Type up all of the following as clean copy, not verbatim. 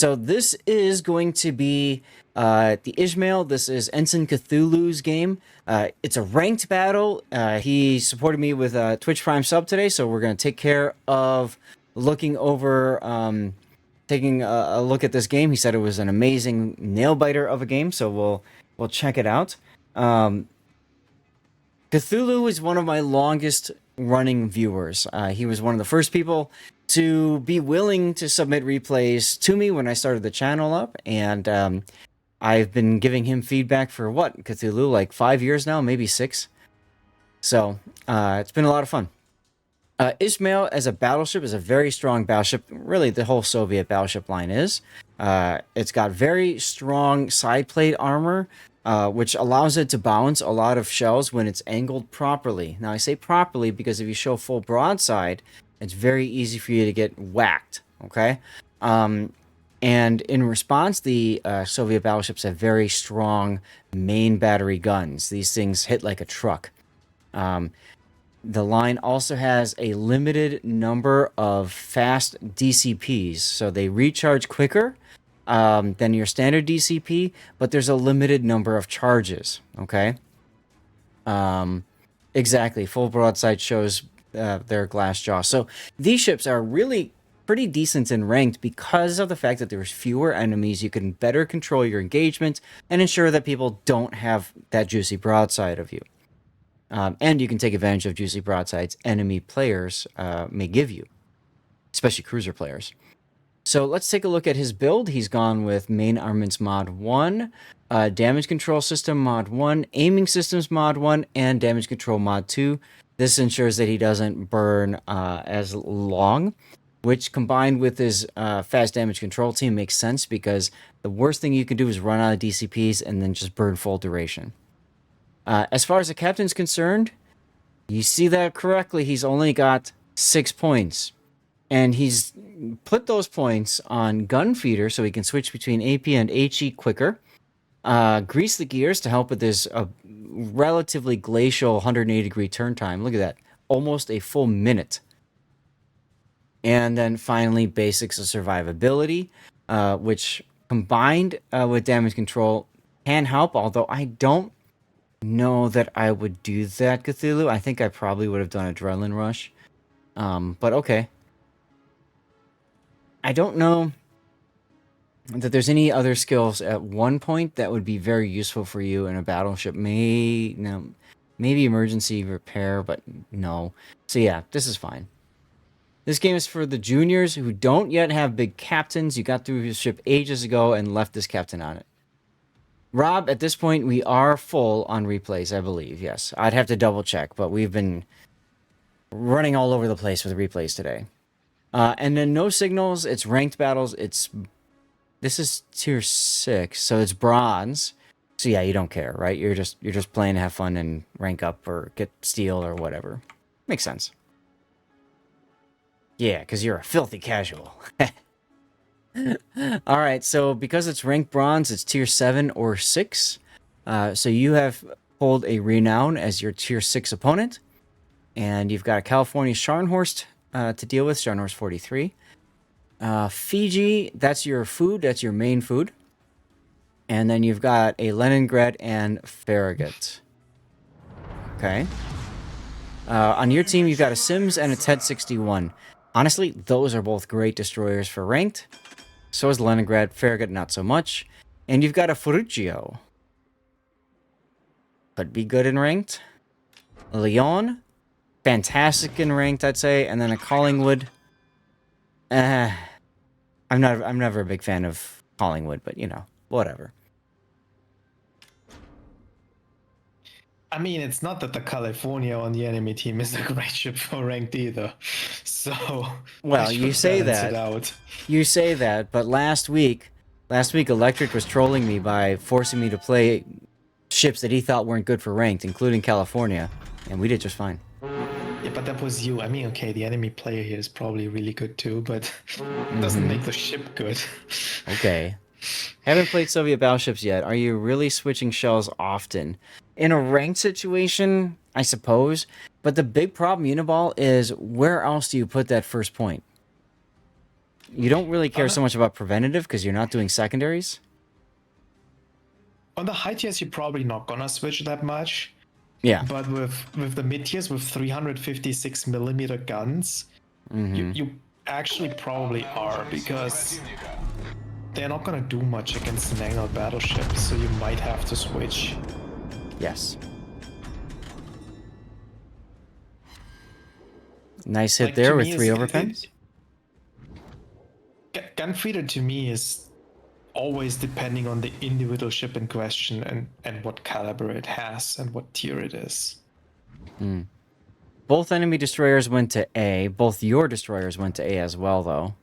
So this is going to be the Izmail. This is Ensign Cthulhu's game. It's a ranked battle. He supported me with a Twitch Prime sub today, so we're going to take care of looking over, taking a look at this game. He said it was an amazing nail biter of a game, so we'll check it out. Cthulhu is one of my longest running viewers. He was one of the first people to be willing to submit replays to me when I started the channel up, and I've been giving him feedback for what, Cthulhu, like 5 years now, maybe 6. So it's been a lot of fun. Izmail as a battleship is a very strong battleship. Really, the whole Soviet battleship line is. It's got very strong side plate armor, which allows it to bounce a lot of shells when it's angled properly. Now, I say properly because if you show full broadside, it's very easy for you to get whacked, okay? And in response, the Soviet battleships have very strong main battery guns. These things hit like a truck. The line also has a limited number of fast DCPs, so they recharge quicker than your standard DCP, but there's a limited number of charges, okay? Exactly, full broadside shows their glass jaw. So these ships are really pretty decent in ranked because of the fact that there's fewer enemies. You can better control your engagement and ensure that people don't have that juicy broadside of you. And you can take advantage of juicy broadsides enemy players may give you, especially cruiser players. So let's take a look at his build. He's gone with main armaments mod 1, damage control system mod 1, aiming systems mod 1, and damage control mod 2. This ensures that he doesn't burn as long, which combined with his fast damage control team makes sense because the worst thing you can do is run out of DCPs and then just burn full duration. As far as the captain's concerned, you see that correctly. He's only got 6 points. And he's put those points on gun feeder so he can switch between AP and HE quicker. Grease the gears to help with this relatively glacial 180-degree turn time. Look at that. Almost a full minute. And then finally, basics of survivability, which combined with damage control can help, although I don't know that I would do that, Cthulhu. I think I probably would have done Adrenaline Rush. But okay. I don't know that there's any other skills at one point that would be very useful for you in a battleship. Maybe emergency repair, but no. So yeah, this is fine. This game is for the juniors who don't yet have big captains. You got through your ship ages ago and left this captain on it. Rob, at this point, we are full on replays, I believe. Yes, I'd have to double check, but we've been running all over the place with replays today. And then no signals. It's ranked battles. This is tier 6, so it's bronze. So yeah, you don't care, right? You're just playing to have fun and rank up or get steel or whatever. Makes sense. Yeah, because you're a filthy casual. All right, so because it's ranked bronze, it's tier 7 or 6. So you have pulled a Renown as your tier 6 opponent. And you've got a California Scharnhorst to deal with, Scharnhorst 43. Fiji, that's your food, that's your main food. And then you've got a Leningrad and Farragut. Okay. On your team, you've got a Sims and a Tet 61. Honestly, those are both great destroyers for ranked. So is Leningrad, Farragut not so much. And you've got a Ferruccio. Could be good in ranked. Leon, fantastic in ranked, I'd say. And then a Collingwood. I'm never a big fan of Collingwood, but you know, whatever. I mean, it's not that the California on the enemy team is a great ship for ranked either. So, well, you say that. You say that, but last week Electric was trolling me by forcing me to play ships that he thought weren't good for ranked, including California, and we did just fine. Yeah, but that was you. I mean, okay, the enemy player here is probably really good too, but it doesn't make the ship good. Okay. Haven't played Soviet battleships yet. Are you really switching shells often? In a ranked situation, I suppose. But the big problem, Uniball, is where else do you put that first point? You don't really care so much about preventative because you're not doing secondaries. On the high tiers, you're probably not gonna switch that much. Yeah. But with the mid tiers with 356 millimeter guns, you actually probably are, because they're not gonna do much against an angled battleship, so you might have to switch. Yes. Nice hit Like, there to with me, 3 overpens. Gunfeeder to me is always depending on the individual ship in question and what caliber it has and what tier it is. Both enemy destroyers went to A. Both your destroyers went to A as well, though.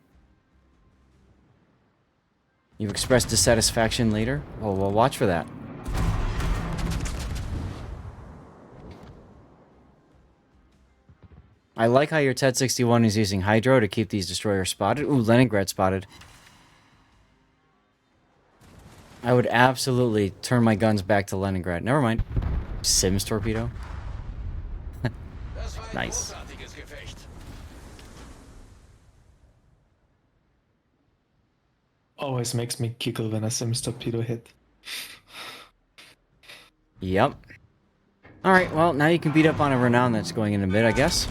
You've expressed dissatisfaction later? Well, we'll watch for that. I like how your Tet-61 is using Hydro to keep these destroyers spotted. Ooh, Leningrad spotted. I would absolutely turn my guns back to Leningrad. Never mind. Sims torpedo. Nice. Always makes me giggle when a Sims torpedo hit. Yep. Alright, well, now you can beat up on a Renown that's going into mid, I guess.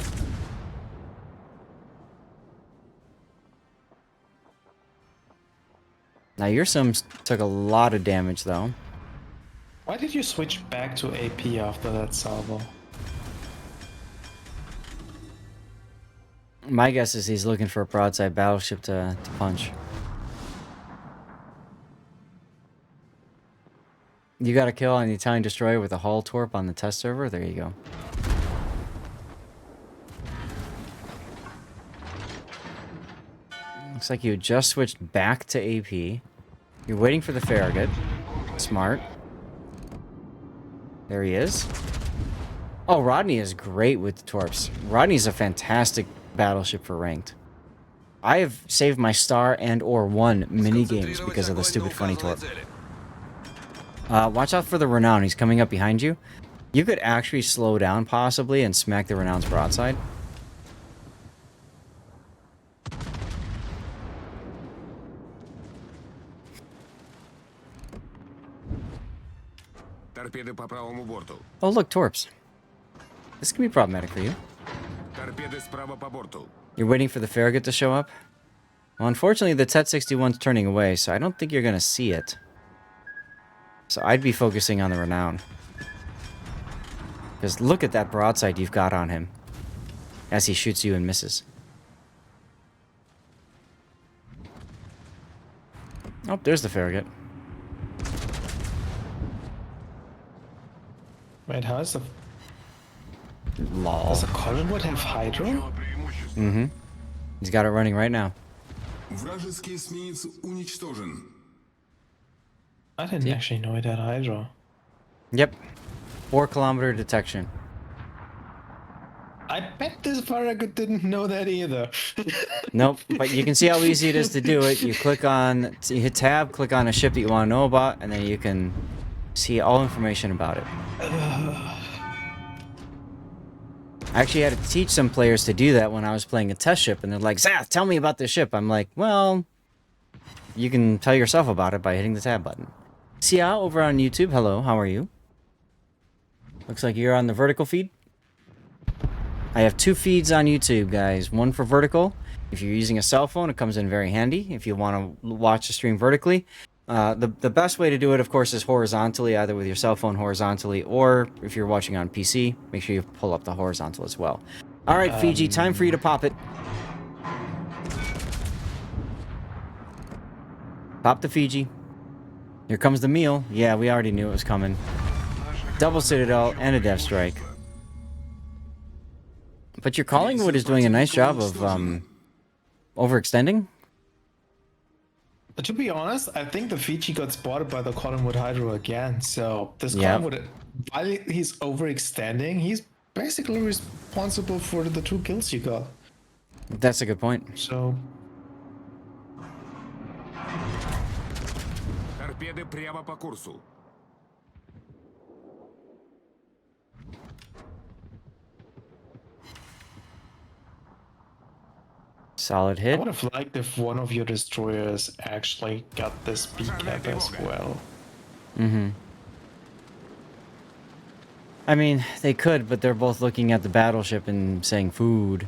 Now your Sims took a lot of damage, though. Why did you switch back to AP after that salvo? My guess is he's looking for a broadside battleship to punch. You got a kill on the Italian destroyer with a hull torp on the test server? There you go. Looks like you just switched back to AP. You're waiting for the Farragut. Smart. There he is. Oh, Rodney is great with the torps. Rodney's a fantastic battleship for ranked. I have saved my star and or won mini games because of the stupid funny torp. Watch out for the Renown. He's coming up behind you. You could actually slow down possibly and smack the Renown's broadside. Oh, look, torps. This can be problematic for you. You're waiting for the Farragut to show up? Well, unfortunately, the Tet-61's turning away, so I don't think you're going to see it. So I'd be focusing on the Renown. Because look at that broadside you've got on him. As he shoots you and misses. Oh, there's the Farragut. Wait, how is the... Lol. Does the Collingwood have Hydro? Mm-hmm. He's got it running right now. I didn't actually know it had Hydro. Yep. 4-kilometer detection. I bet this Farragut didn't know that either. Nope, but you can see how easy it is to do it. You click on, you hit tab, click on a ship that you want to know about, and then you can see all information about it. I actually had to teach some players to do that when I was playing a test ship, and they're like, Zath, tell me about this ship. I'm like, well, you can tell yourself about it by hitting the tab button. Sia, over on YouTube, hello, how are you? Looks like you're on the vertical feed. I have 2 feeds on YouTube, guys. One for vertical. If you're using a cell phone, it comes in very handy if you want to watch the stream vertically. The best way to do it, of course, is horizontally, either with your cell phone horizontally, or if you're watching on PC, make sure you pull up the horizontal as well. All right, Fiji, time for you to pop it. Pop the Fiji. Here comes the meal. Yeah, we already knew it was coming. Double Citadel and a Death Strike. But your Collingwood is doing a nice job of overextending. To be honest, I think the Fiji got spotted by the Collingwood Hydro again. So this Yep. Collingwood, while he's overextending, he's basically responsible for the 2 kills you got. That's a good point. So Solid I hit. would have liked if one of your destroyers actually got this B cap as well. Mm-hmm. I mean, they could, but they're both looking at the battleship and saying food.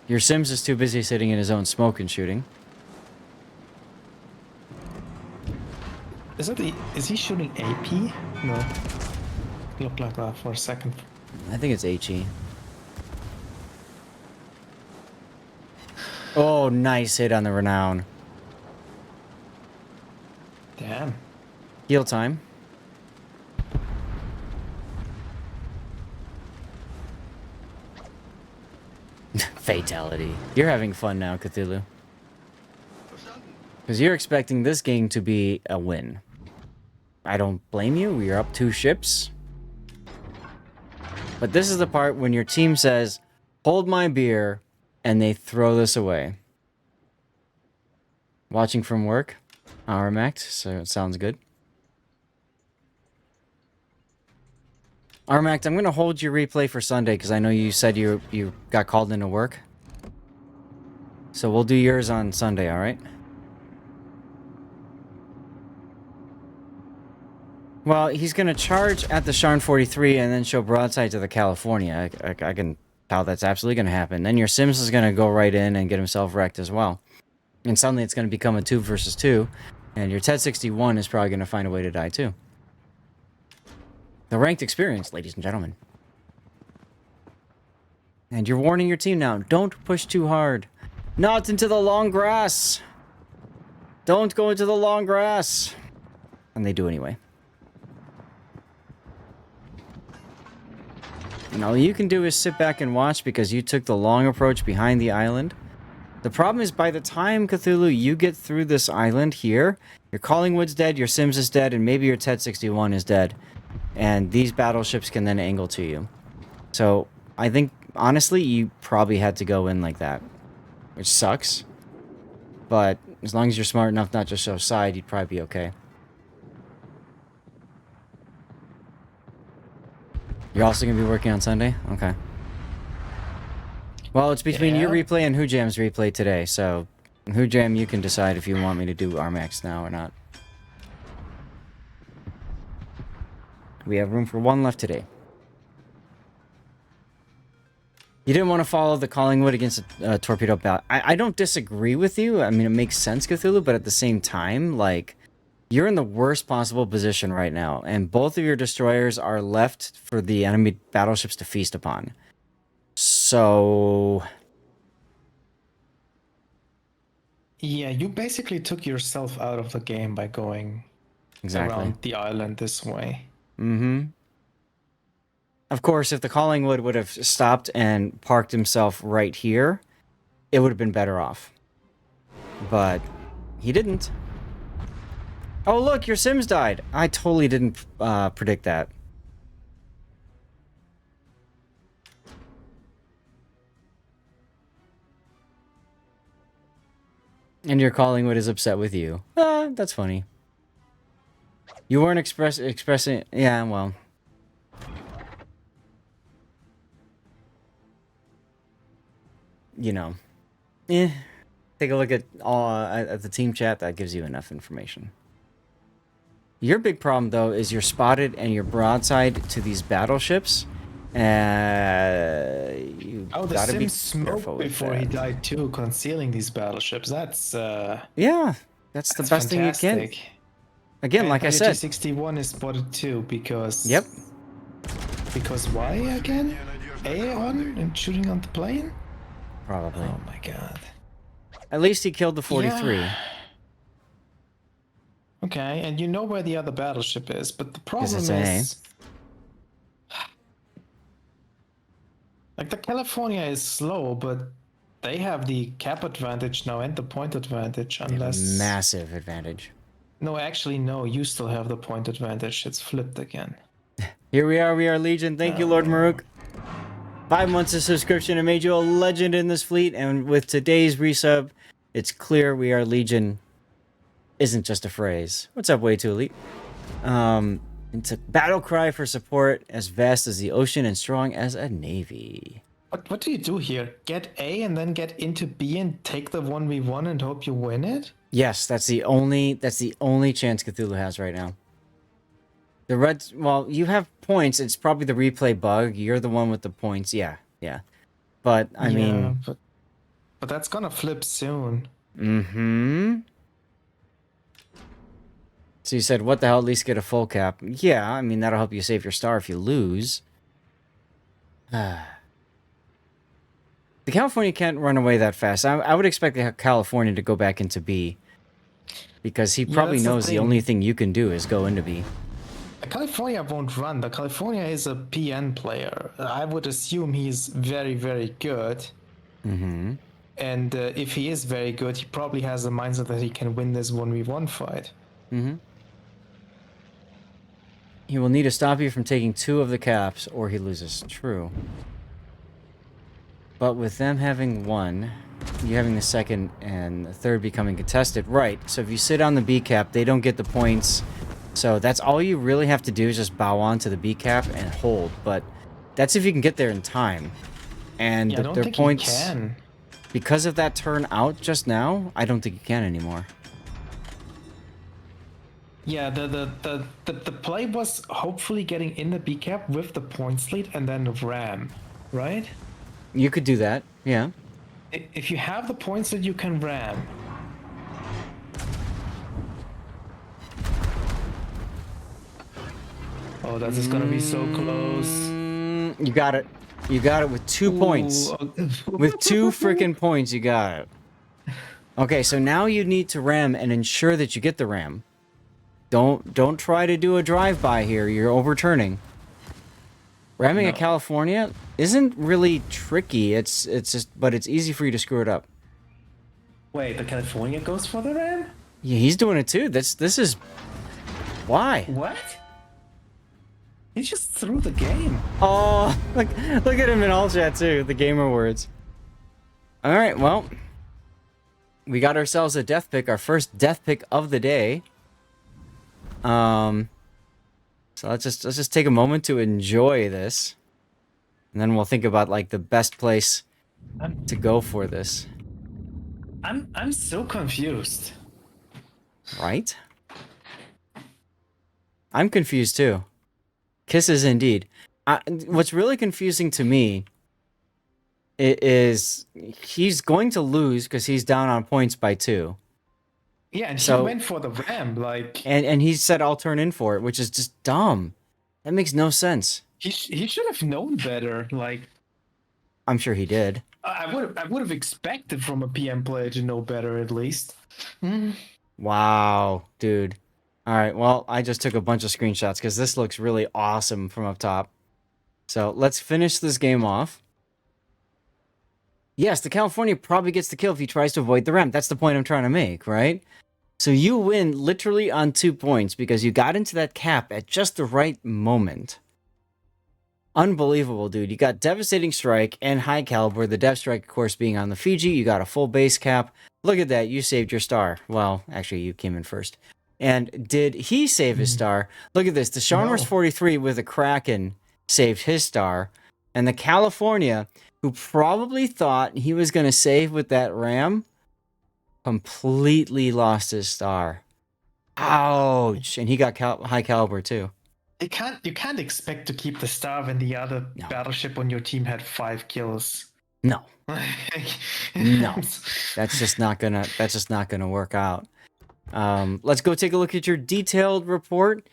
Your Sims is too busy sitting in his own smoke and shooting. Is he shooting AP? No. Looked like that for a second. I think it's HE. Oh, nice hit on the Renown. Damn. Heal time. Fatality. You're having fun now, Cthulhu. Because you're expecting this game to be a win. I don't blame you. You're up 2 ships. But this is the part when your team says, hold my beer, and they throw this away. Watching from work. Armact, so it sounds good. Armact, I'm going to hold your replay for Sunday because I know you said you got called into work. So we'll do yours on Sunday, alright? Well, he's going to charge at the Sharn 43 and then show broadside to the California. I can tell that's absolutely going to happen. Then your Sims is going to go right in and get himself wrecked as well. And suddenly it's going to become a 2 versus 2. And your TED 61 is probably going to find a way to die too. The ranked experience, ladies and gentlemen. And you're warning your team now. Don't push too hard. Not into the long grass. Don't go into the long grass. And they do anyway. And all you can do is sit back and watch because you took the long approach behind the island. The problem is by the time, Cthulhu, you get through this island here, your Collingwood's dead, your Sims is dead, and maybe your TED 61 is dead. And these battleships can then angle to you. So, I think, honestly, you probably had to go in like that. Which sucks. But, as long as you're smart enough not to show side, you'd probably be okay. You're also going to be working on Sunday? Okay. Well, it's between your replay and Hoojam's replay today, so... Hoojam, you can decide if you want me to do Armax now or not. We have room for 1 left today. You didn't want to follow the Collingwood against a torpedo battle. I don't disagree with you. I mean, it makes sense, Cthulhu, but at the same time, like... You're in the worst possible position right now, and both of your destroyers are left for the enemy battleships to feast upon. So... Yeah, you basically took yourself out of the game by going around the island this way. Mm-hmm. Of course, if the Collingwood would have stopped and parked himself right here, it would have been better off. But he didn't. Oh, look, your Sims died. I totally didn't predict that. And your Collingwood is upset with you. That's funny. You weren't expressing... Yeah, well... You know. Take a look at the team chat. That gives you enough information. Your big problem, though, is you're spotted and you're broadside to these battleships. You gotta be careful with before he died too, concealing these battleships. That's yeah, that's the best thing you can. Again, and like I said, 61 is spotted too because. Yep. Because why again? A on and shooting on the plane? Probably. Oh my god. At least he killed the 43. Yeah. Okay, and you know where the other battleship is, but the problem is... Like, the California is slow, but they have the cap advantage now and the point advantage, unless... Massive advantage. No, actually, no, you still have the point advantage. It's flipped again. Here we are Legion. Thank you, Lord Maruk. 5 months of subscription and made you a legend in this fleet, and with today's resub, it's clear We Are Legion isn't just a phrase. What's up, Way Too Elite? It's a battle cry for support as vast as the ocean and strong as a navy. What do you do here? Get A and then get into B and take the 1v1 and hope you win it? Yes, that's the only chance Cthulhu has right now. The Reds, well, you have points. It's probably the replay bug. You're the one with the points. Yeah. But I mean, but that's gonna flip soon. Mm-hmm. So you said, what the hell, at least get a full cap. Yeah, I mean, that'll help you save your star if you lose. The California can't run away that fast. I would expect the California to go back into B. Because he probably knows the only thing you can do is go into B. The California won't run. The California is a PN player. I would assume he's very, very good. Mm-hmm. And if he is very good, he probably has the mindset that he can win this 1v1 fight. Mm-hmm. He will need to stop you from taking 2 of the caps, or he loses. True. But with them having 1, you having the 2nd and the 3rd becoming contested, right? So if you sit on the B cap, they don't get the points. So that's all you really have to do is just bow on to the B cap and hold. But that's if you can get there in time. And yeah, their points, because of that turn out just now, I don't think you can anymore. Yeah, the play was hopefully getting in the B cap with the points lead and then ram, right? You could do that, yeah. If you have the points that you can ram. Oh, that is gonna be so close. You got it. You got it with 2 points. With 2 freaking points, you got it. Okay, so now you need to ram and ensure that you get the ram. Don't try to do a drive-by here. You're overturning. Ramming a California isn't really tricky. It's just, but it's easy for you to screw it up. Wait, the California goes for the ram? Yeah, he's doing it too. This is why. What? He just threw the game. Oh, look at him in all chat too. The gamer words. All right, well, we got ourselves a death pick, our first death pick of the day. So let's just take a moment to enjoy this, and then we'll think about like the best place to go for this. I'm so confused. Right? I'm confused too. Kisses indeed. What's really confusing to me is he's going to lose because he's down on points by 2. Yeah, and he went for the ram, like... And he said, I'll turn in for it, which is just dumb. That makes no sense. He should have known better, like... I'm sure he did. I would have expected from a PM player to know better, at least. Wow, dude. All right, well, I just took a bunch of screenshots because this looks really awesome from up top. So let's finish this game off. Yes, the California probably gets the kill if he tries to avoid the ramp. That's the point I'm trying to make, right? So you win literally on 2 points because you got into that cap at just the right moment. Unbelievable, dude. You got Devastating Strike and High Caliber, the Dev Strike, of course, being on the Fiji. You got a full base cap. Look at that. You saved your star. Well, actually, you came in first. And did he save his star? Look at this. The Sharnors 43 with a Kraken saved his star. And the California, who probably thought he was going to save with that ram, completely lost his star. Ouch. And he got High Caliber, too. You can't expect to keep the star when the other battleship on your team had 5 kills. No. No. That's just not gonna work out. Let's go take a look at your detailed report.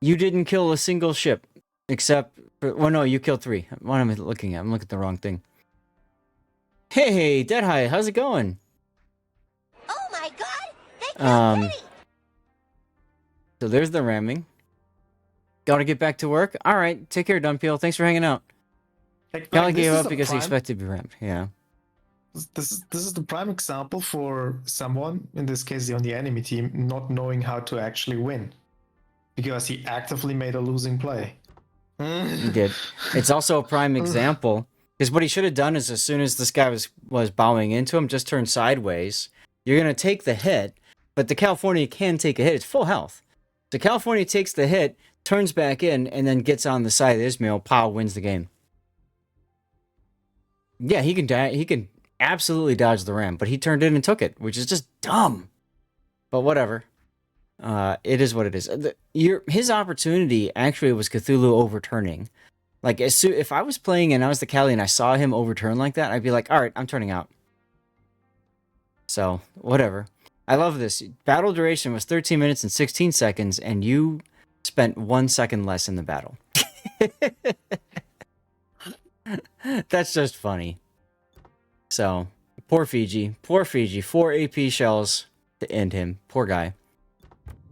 You didn't kill a single ship, except well, no, you killed 3. What am I looking at? I'm looking at the wrong thing. Hey, Deadeye, how's it going? Oh my god! They killed Penny! So there's the ramming. Gotta get back to work. All right, take care, Dunpeel. Thanks for hanging out. Kelly gave up because he expected to be rammed. Yeah. This is the prime example for someone, in this case on the enemy team, not knowing how to actually win, because he actively made a losing play. He did. It's also a prime example because what he should have done is as soon as this guy was bowing into him, just turn sideways. You're gonna take the hit, but the California can take a hit. It's full health. The California takes the hit, turns back in, and then gets on the side of Izmail. Pow, wins the game. Yeah, he can he can absolutely dodge the ram, but he turned in and took it, which is just dumb. But whatever. It is what it is. His opportunity actually was Cthulhu overturning. Like if I was playing and I was the Cali and I saw him overturn like that, I'd be like, all right, I'm turning out. So whatever. I love this. Battle duration was 13 minutes and 16 seconds, and you spent 1 second less in the battle. That's just funny. So, poor Fiji. Poor Fiji. 4 AP shells to end him. Poor guy.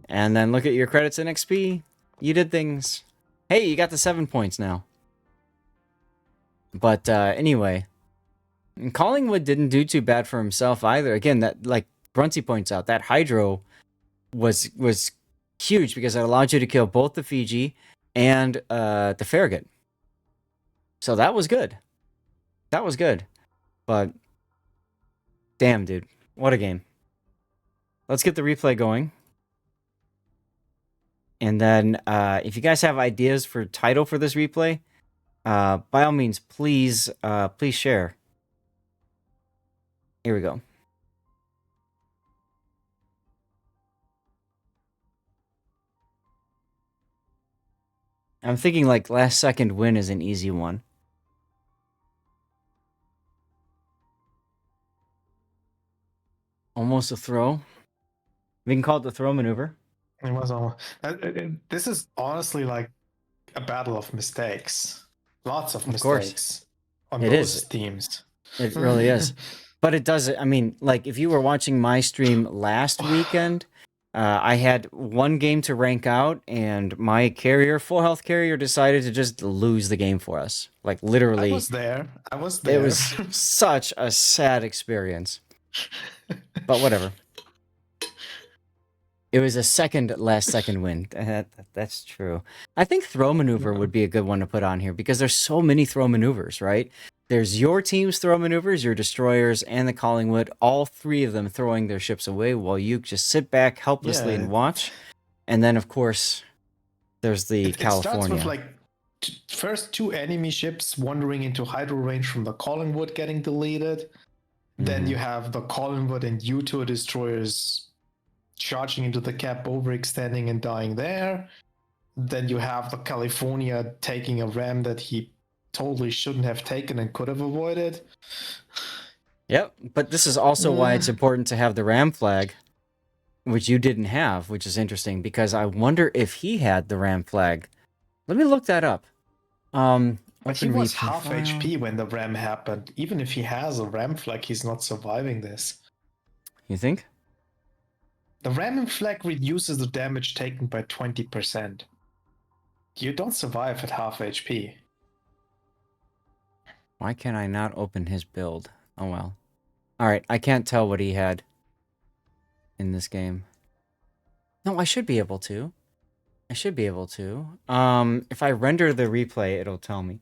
And then look at your credits in XP. You did things. Hey, you got the 7 points now. But anyway, Collingwood didn't do too bad for himself either. Again, that like Grunty points out, that Hydro was huge because it allowed you to kill both the Fiji and the Farragut. So that was good. That was good. But damn, dude, what a game. Let's get the replay going. And then if you guys have ideas for title for this replay, by all means, please share. Here we go. I'm thinking like last second win is an easy one. Almost a throw. We can call it the throw maneuver. It was almost. This is honestly like a battle of mistakes. Lots of mistakes on both teams. It really is. But it does. I mean, like if you were watching my stream last weekend, I had one game to rank out, and my carrier, full health carrier, decided to just lose the game for us. Like literally. I was there. It was such a sad experience. But whatever. It was a last second win. That's true. I think throw maneuver would be a good one to put on here because there's so many throw maneuvers, right? There's your team's throw maneuvers, your destroyers, and the Collingwood, all three of them throwing their ships away while you just sit back helplessly and watch. And then, of course, there's the California. It starts with like first 2 enemy ships wandering into hydro range from the Collingwood getting deleted. Then you have the Collingwood and U2 destroyers charging into the cap, overextending and dying there. Then you have the California taking a ram that he totally shouldn't have taken and could have avoided. Yep, but this is also why it's important to have the ram flag, which you didn't have, which is interesting because I wonder if he had the ram flag. Let me look that up. But he was half HP when the ram happened. Even if he has a ram flag, he's not surviving this. You think? The ram flag reduces the damage taken by 20%. You don't survive at half HP. Why can I not open his build? Oh well. Alright, I can't tell what he had in this game. No, I should be able to. I should be able to. If I render the replay, it'll tell me.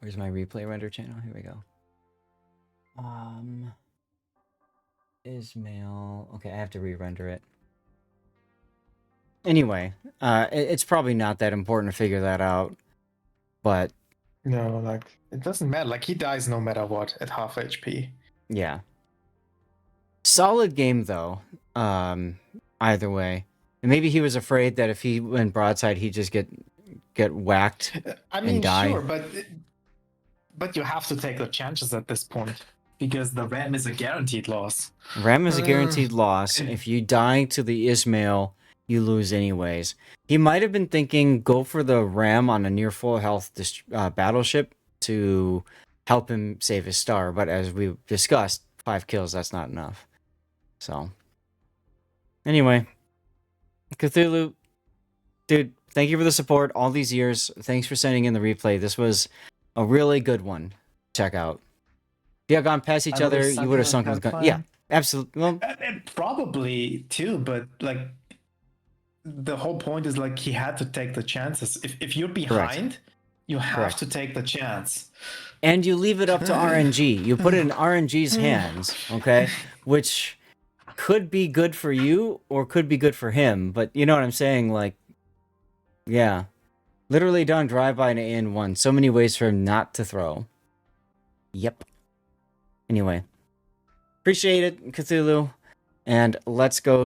Where's my replay render channel? Here we go. Izmail. Okay, I have to re-render it. Anyway, it's probably not that important to figure that out, but no, like it doesn't matter. Like he dies no matter what at half HP. Yeah. Solid game though. Either way, and maybe he was afraid that if he went broadside, he'd just get whacked. I mean, and die. Sure, but you have to take the chances at this point. Because the ram is a guaranteed loss. Ram is a guaranteed loss. If you die to the Izmail, you lose anyways. He might have been thinking, go for the ram on a near full health battleship to help him save his star. But as we discussed, 5 kills, that's not enough. So, anyway. Cthulhu, dude, thank you for the support all these years. Thanks for sending in the replay. This was a really good one. Check out. If you had gone past each other, you would have sunk in the gun. Yeah, absolutely. Well, probably too, but like the whole point is like he had to take the chances. If you're behind, you have to take the chance. And you leave it up to RNG. You put it in RNG's hands, okay? Which could be good for you or could be good for him. But you know what I'm saying? Like, yeah. Literally done drive-by in one. So many ways for him not to throw. Yep. Anyway. Appreciate it, Cthulhu. And let's go